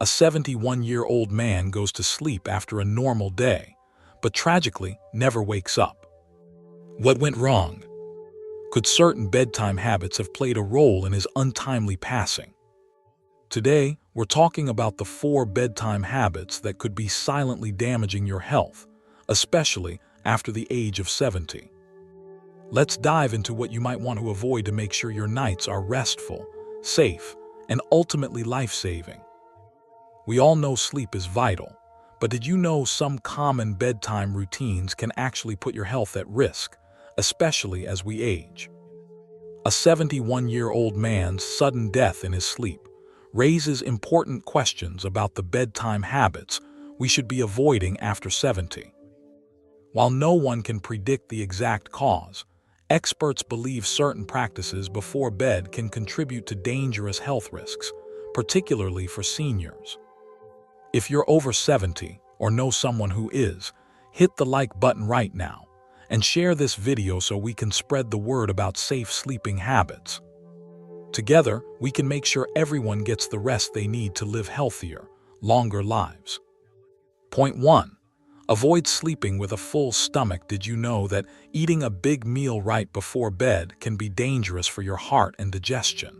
A 71-year-old man goes to sleep after a normal day, but tragically never wakes up. What went wrong? Could certain bedtime habits have played a role in his untimely passing? Today, we're talking about the 4 bedtime habits that could be silently damaging your health, especially after the age of 70. Let's dive into what you might want to avoid to make sure your nights are restful, safe, and ultimately life-saving. We all know sleep is vital, but did you know some common bedtime routines can actually put your health at risk, especially as we age? A 71-year-old man's sudden death in his sleep raises important questions about the bedtime habits we should be avoiding after 70. While no one can predict the exact cause, experts believe certain practices before bed can contribute to dangerous health risks, particularly for seniors. If you're over 70 or know someone who is, hit the like button right now and share this video so we can spread the word about safe sleeping habits. Together, we can make sure everyone gets the rest they need to live healthier, longer lives. Point 1. Avoid sleeping with a full stomach. Did you know that eating a big meal right before bed can be dangerous for your heart and digestion?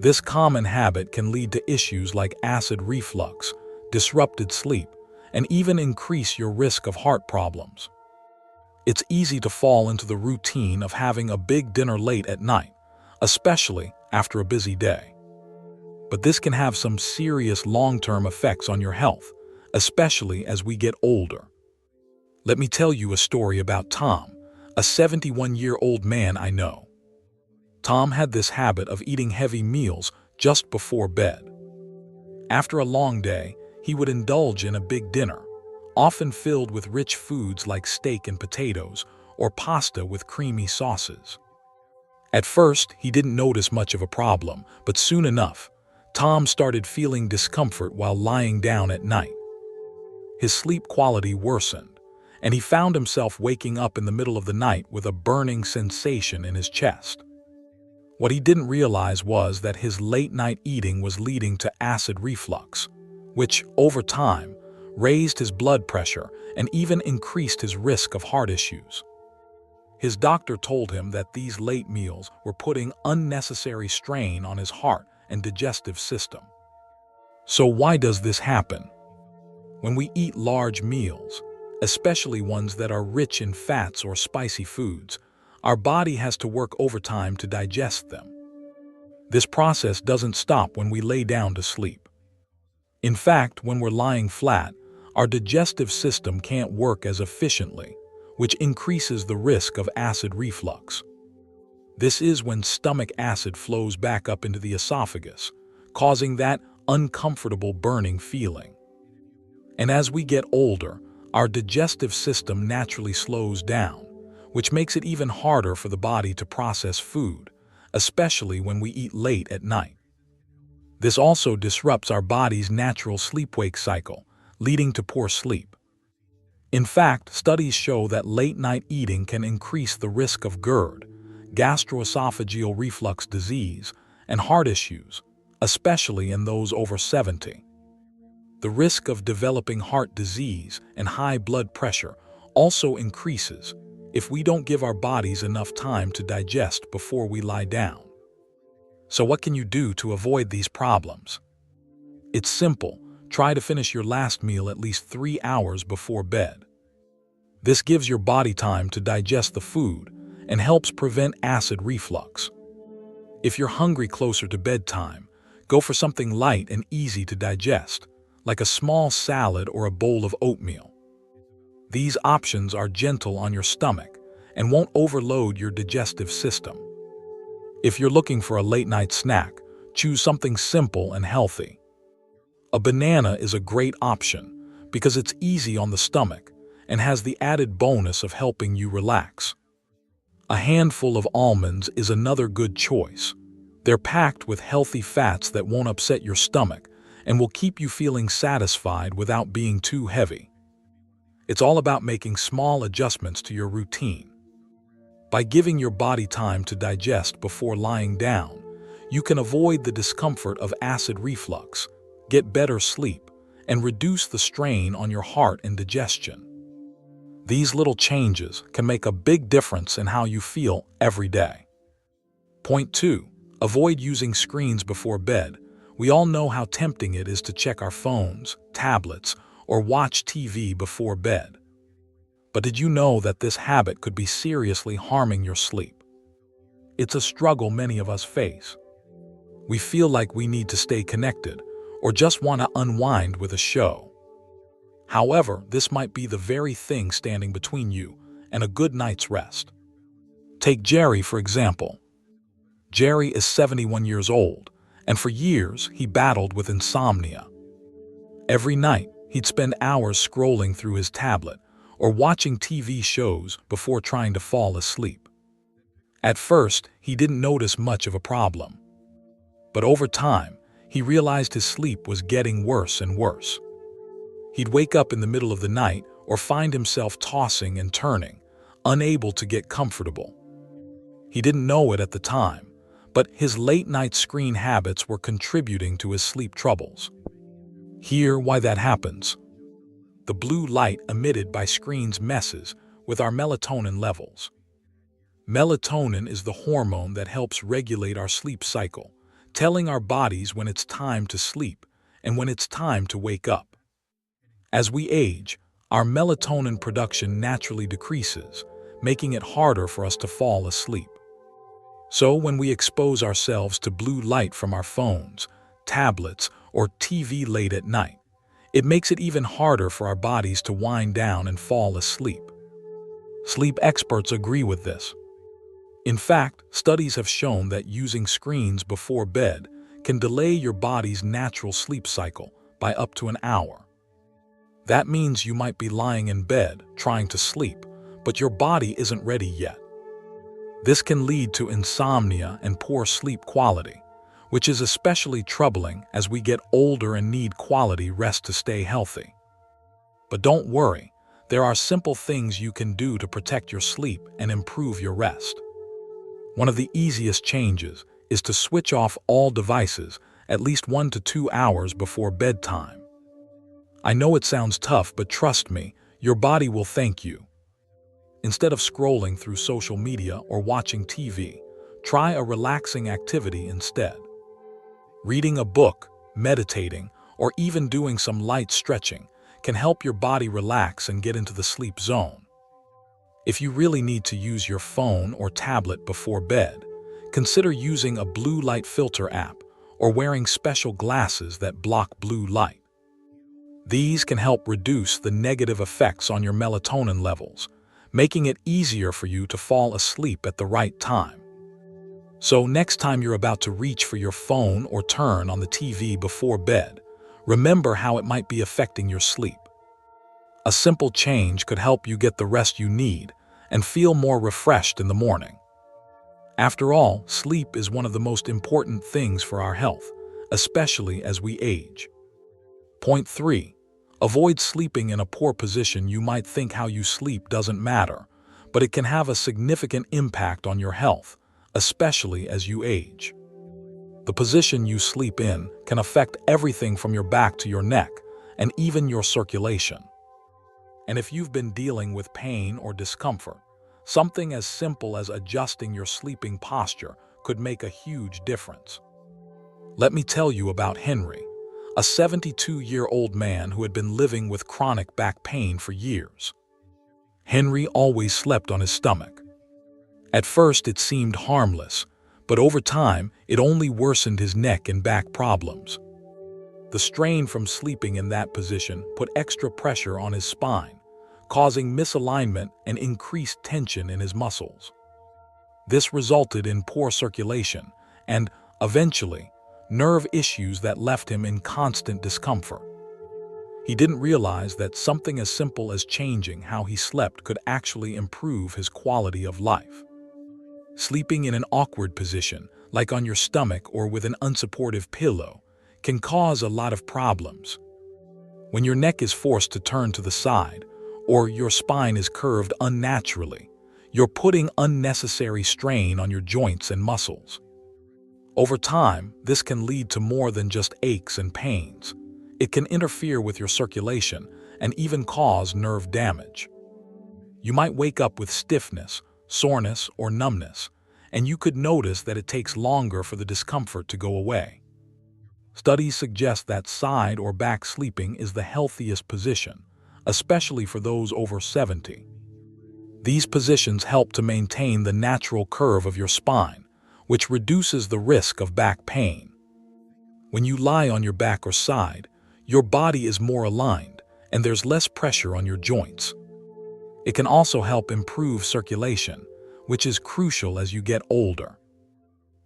This common habit can lead to issues like acid reflux, disrupted sleep, and even increase your risk of heart problems. It's easy to fall into the routine of having a big dinner late at night, especially after a busy day. But this can have some serious long-term effects on your health, especially as we get older. Let me tell you a story about Tom, a 71-year-old man I know. Tom had this habit of eating heavy meals just before bed. After a long day, he would indulge in a big dinner, often filled with rich foods like steak and potatoes or pasta with creamy sauces. At first, he didn't notice much of a problem, but soon enough, Tom started feeling discomfort while lying down at night. His sleep quality worsened, and he found himself waking up in the middle of the night with a burning sensation in his chest. What he didn't realize was that his late-night eating was leading to acid reflux, which, over time, raised his blood pressure and even increased his risk of heart issues. His doctor told him that these late meals were putting unnecessary strain on his heart and digestive system. So why does this happen? When we eat large meals, especially ones that are rich in fats or spicy foods, our body has to work overtime to digest them. This process doesn't stop when we lay down to sleep. In fact, when we're lying flat, our digestive system can't work as efficiently, which increases the risk of acid reflux. This is when stomach acid flows back up into the esophagus, causing that uncomfortable burning feeling. And as we get older, our digestive system naturally slows down, which makes it even harder for the body to process food, especially when we eat late at night. This also disrupts our body's natural sleep-wake cycle, leading to poor sleep. In fact, studies show that late-night eating can increase the risk of GERD, gastroesophageal reflux disease, and heart issues, especially in those over 70. The risk of developing heart disease and high blood pressure also increases if we don't give our bodies enough time to digest before we lie down. So what can you do to avoid these problems? It's simple. Try to finish your last meal at least 3 hours before bed. This gives your body time to digest the food and helps prevent acid reflux. If you're hungry closer to bedtime, go for something light and easy to digest, like a small salad or a bowl of oatmeal. These options are gentle on your stomach and won't overload your digestive system. If you're looking for a late-night snack, choose something simple and healthy. A banana is a great option because it's easy on the stomach and has the added bonus of helping you relax. A handful of almonds is another good choice. They're packed with healthy fats that won't upset your stomach and will keep you feeling satisfied without being too heavy. It's all about making small adjustments to your routine. By giving your body time to digest before lying down, you can avoid the discomfort of acid reflux, get better sleep, and reduce the strain on your heart and digestion. These little changes can make a big difference in how you feel every day. Point 2. Avoid using screens before bed. We all know how tempting it is to check our phones, tablets, or watch TV before bed. But did you know that this habit could be seriously harming your sleep? It's a struggle many of us face. We feel like we need to stay connected or just want to unwind with a show. However, this might be the very thing standing between you and a good night's rest. Take Jerry, for example. Jerry is 71 years old, and for years he battled with insomnia. Every night, he'd spend hours scrolling through his tablet or watching TV shows before trying to fall asleep. At first, he didn't notice much of a problem. But over time, he realized his sleep was getting worse and worse. He'd wake up in the middle of the night or find himself tossing and turning, unable to get comfortable. He didn't know it at the time, but his late-night screen habits were contributing to his sleep troubles. Hear why that happens. The blue light emitted by screens messes with our melatonin levels. Melatonin is the hormone that helps regulate our sleep cycle, telling our bodies when it's time to sleep and when it's time to wake up. As we age, our melatonin production naturally decreases, making it harder for us to fall asleep. So when we expose ourselves to blue light from our phones, tablets, or TV late at night, it makes it even harder for our bodies to wind down and fall asleep. Sleep experts agree with this. In fact, studies have shown that using screens before bed can delay your body's natural sleep cycle by up to an hour. That means you might be lying in bed trying to sleep, but your body isn't ready yet. This can lead to insomnia and poor sleep quality, which is especially troubling as we get older and need quality rest to stay healthy. But don't worry, there are simple things you can do to protect your sleep and improve your rest. One of the easiest changes is to switch off all devices at least 1 to 2 hours before bedtime. I know it sounds tough, but trust me, your body will thank you. Instead of scrolling through social media or watching TV, try a relaxing activity instead. Reading a book, meditating, or even doing some light stretching can help your body relax and get into the sleep zone. If you really need to use your phone or tablet before bed, consider using a blue light filter app or wearing special glasses that block blue light. These can help reduce the negative effects on your melatonin levels, making it easier for you to fall asleep at the right time. So next time you're about to reach for your phone or turn on the TV before bed, remember how it might be affecting your sleep. A simple change could help you get the rest you need and feel more refreshed in the morning. After all, sleep is one of the most important things for our health, especially as we age. Point 3. Avoid sleeping in a poor position. You might think how you sleep doesn't matter, but it can have a significant impact on your health, especially as you age. The position you sleep in can affect everything from your back to your neck, and even your circulation. And if you've been dealing with pain or discomfort, something as simple as adjusting your sleeping posture could make a huge difference. Let me tell you about Henry, a 72-year-old man who had been living with chronic back pain for years. Henry always slept on his stomach. At first it seemed harmless, but over time it only worsened his neck and back problems. The strain from sleeping in that position put extra pressure on his spine, causing misalignment and increased tension in his muscles. This resulted in poor circulation and, eventually, nerve issues that left him in constant discomfort. He didn't realize that something as simple as changing how he slept could actually improve his quality of life. Sleeping in an awkward position, like on your stomach or with an unsupportive pillow, can cause a lot of problems. When your neck is forced to turn to the side, or your spine is curved unnaturally, you're putting unnecessary strain on your joints and muscles. Over time, this can lead to more than just aches and pains. It can interfere with your circulation and even cause nerve damage. You might wake up with stiffness, soreness, or numbness, and you could notice that it takes longer for the discomfort to go away. Studies suggest that side or back sleeping is the healthiest position, especially for those over 70. These positions help to maintain the natural curve of your spine, which reduces the risk of back pain. When you lie on your back or side, your body is more aligned and there's less pressure on your joints. It can also help improve circulation, which is crucial as you get older.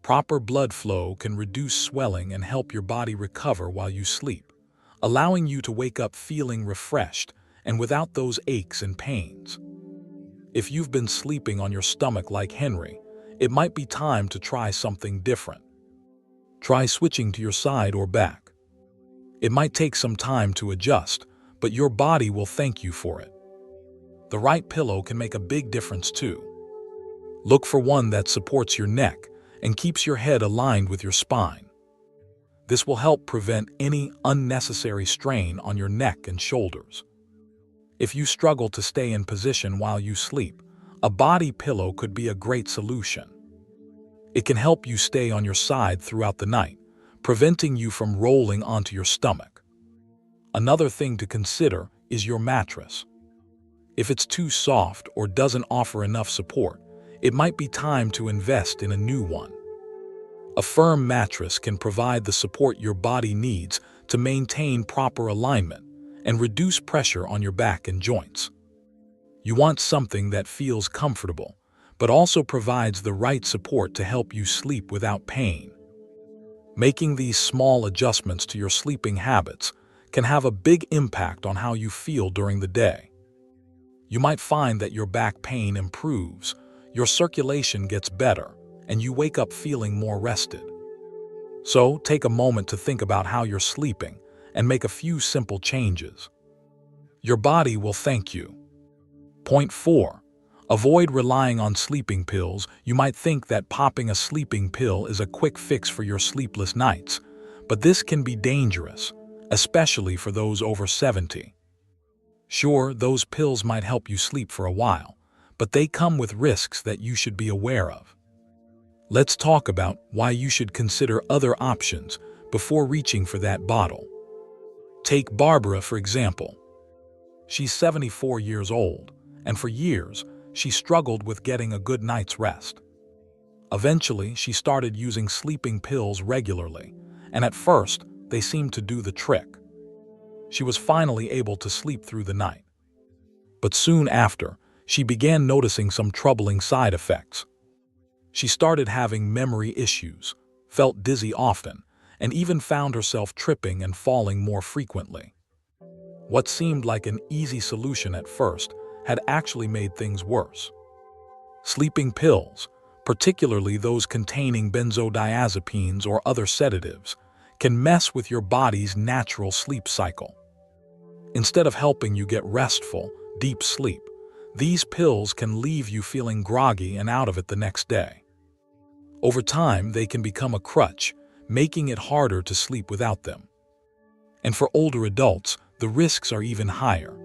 Proper blood flow can reduce swelling and help your body recover while you sleep, allowing you to wake up feeling refreshed and without those aches and pains. If you've been sleeping on your stomach like Henry, it might be time to try something different. Try switching to your side or back. It might take some time to adjust, but your body will thank you for it. The right pillow can make a big difference too. Look for one that supports your neck and keeps your head aligned with your spine. This will help prevent any unnecessary strain on your neck and shoulders. If you struggle to stay in position while you sleep, a body pillow could be a great solution. It can help you stay on your side throughout the night, preventing you from rolling onto your stomach. Another thing to consider is your mattress. If it's too soft or doesn't offer enough support, it might be time to invest in a new one. A firm mattress can provide the support your body needs to maintain proper alignment and reduce pressure on your back and joints. You want something that feels comfortable, but also provides the right support to help you sleep without pain. Making these small adjustments to your sleeping habits can have a big impact on how you feel during the day. You might find that your back pain improves, your circulation gets better, and you wake up feeling more rested. So, take a moment to think about how you're sleeping and make a few simple changes. Your body will thank you. Point 4. Avoid relying on sleeping pills. You might think that popping a sleeping pill is a quick fix for your sleepless nights, but this can be dangerous, especially for those over 70. Sure, those pills might help you sleep for a while, but they come with risks that you should be aware of. Let's talk about why you should consider other options before reaching for that bottle. Take Barbara, for example. She's 74 years old, and for years, she struggled with getting a good night's rest. Eventually, she started using sleeping pills regularly, and at first, they seemed to do the trick. She was finally able to sleep through the night. But soon after, she began noticing some troubling side effects. She started having memory issues, felt dizzy often, and even found herself tripping and falling more frequently. What seemed like an easy solution at first had actually made things worse. Sleeping pills, particularly those containing benzodiazepines or other sedatives, can mess with your body's natural sleep cycle. Instead of helping you get restful, deep sleep, these pills can leave you feeling groggy and out of it the next day. Over time, they can become a crutch, making it harder to sleep without them. And for older adults, the risks are even higher.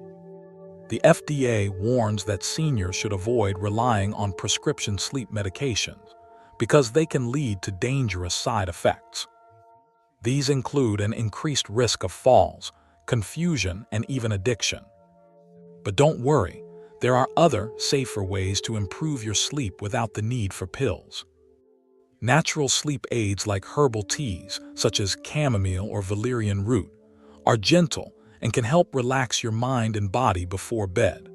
The FDA warns that seniors should avoid relying on prescription sleep medications because they can lead to dangerous side effects. These include an increased risk of falls, confusion, and even addiction. But don't worry, there are other, safer ways to improve your sleep without the need for pills. Natural sleep aids like herbal teas, such as chamomile or valerian root, are gentle and can help relax your mind and body before bed.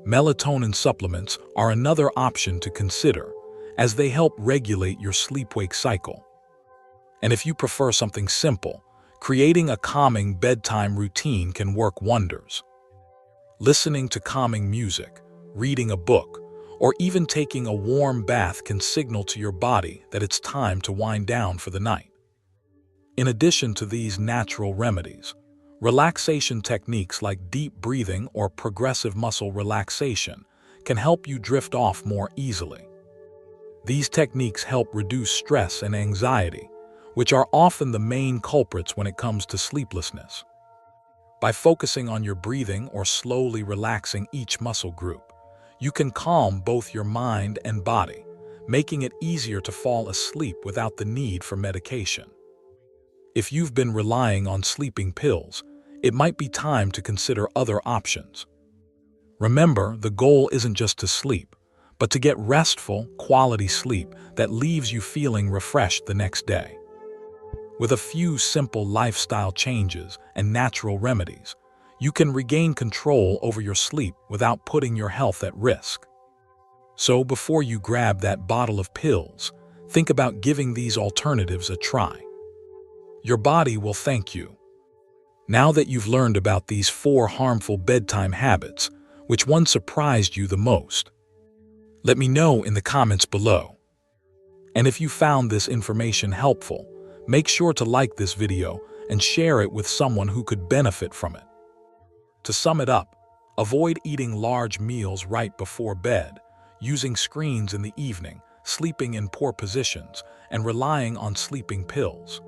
Melatonin supplements are another option to consider, as they help regulate your sleep-wake cycle. And if you prefer something simple, creating a calming bedtime routine can work wonders. Listening to calming music, reading a book, or even taking a warm bath can signal to your body that it's time to wind down for the night. In addition to these natural remedies, relaxation techniques like deep breathing or progressive muscle relaxation can help you drift off more easily. These techniques help reduce stress and anxiety, which are often the main culprits when it comes to sleeplessness. By focusing on your breathing or slowly relaxing each muscle group, you can calm both your mind and body, making it easier to fall asleep without the need for medication. If you've been relying on sleeping pills, it might be time to consider other options. Remember, the goal isn't just to sleep, but to get restful, quality sleep that leaves you feeling refreshed the next day. With a few simple lifestyle changes and natural remedies, you can regain control over your sleep without putting your health at risk. So before you grab that bottle of pills, think about giving these alternatives a try. Your body will thank you. Now that you've learned about these 4 harmful bedtime habits, which one surprised you the most? Let me know in the comments below. And if you found this information helpful, make sure to like this video and share it with someone who could benefit from it. To sum it up, avoid eating large meals right before bed, using screens in the evening, sleeping in poor positions, and relying on sleeping pills.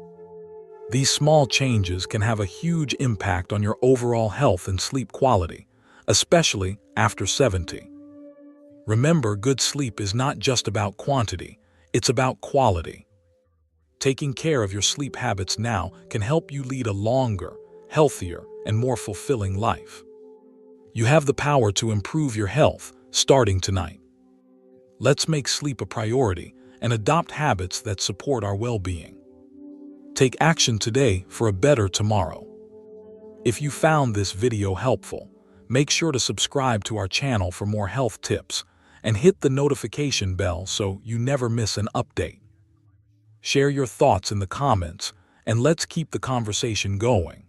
These small changes can have a huge impact on your overall health and sleep quality, especially after 70. Remember, good sleep is not just about quantity, it's about quality. Taking care of your sleep habits now can help you lead a longer, healthier, and more fulfilling life. You have the power to improve your health starting tonight. Let's make sleep a priority and adopt habits that support our well-being. Take action today for a better tomorrow. If you found this video helpful, make sure to subscribe to our channel for more health tips and hit the notification bell so you never miss an update. Share your thoughts in the comments and let's keep the conversation going.